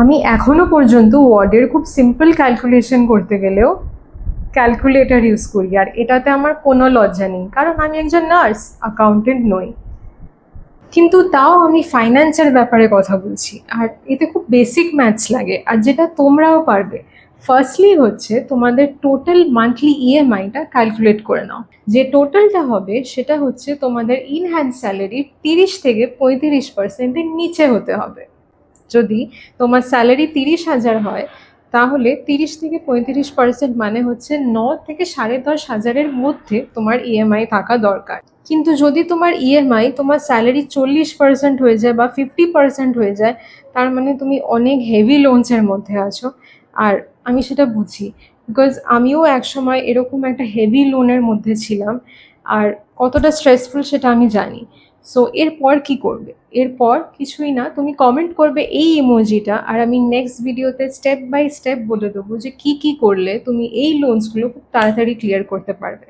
আমি এখনো পর্যন্ত ওয়ার্ডের খুব সিম্পল ক্যালকুলেশন করতে গেলেও ক্যালকুলেটর ইউজ করি, আর এটাতে আমার কোনো লজ্জা নেই, কারণ আমি একজন নার্স, অ্যাকাউন্টেন্ট নই। কিন্তু তাও আমি ফাইন্যান্সের ব্যাপারে কথা বলছি, আর এতে খুব বেসিক ম্যাথস লাগে, আর যেটা তোমরাও পারবে। ফার্স্টলি হচ্ছে তোমাদের টোটাল মান্থলি ইএমআইটা ক্যালকুলেট করে নাও। যে টোটালটা হবে সেটা হচ্ছে তোমাদের ইন হ্যান্ড স্যালারি 30 থেকে 35%-এর নিচে হতে হবে। যদি তোমার স্যালারি 30,000 হয়, তাহলে 30 থেকে 35% মানে হচ্ছে 9 থেকে 10,500-এর মধ্যে তোমার ইএমআই থাকা দরকার। কিন্তু যদি তোমার ইএমআই তোমার স্যালারি 40% হয়ে যায় বা 50% হয়ে যায়, তার মানে তুমি অনেক হেভি লোনসের মধ্যে আছো। আর আমি সেটা বুঝি, বিকজ আমিও একসময় এরকম একটা হেভি লোনের মধ্যে ছিলাম, আর কতটা স্ট্রেসফুল সেটা আমি জানি। সো এরপর কি করবে? এরপর কিছুই না, তুমি কমেন্ট করবে এই ইমোজিটা, আর আমি নেক্সট ভিডিওতে স্টেপ বাই স্টেপ বলে দেবো যে কি কি করলে তুমি এই লোনসগুলো খুব তাড়াতাড়ি ক্লিয়ার করতে পারবে।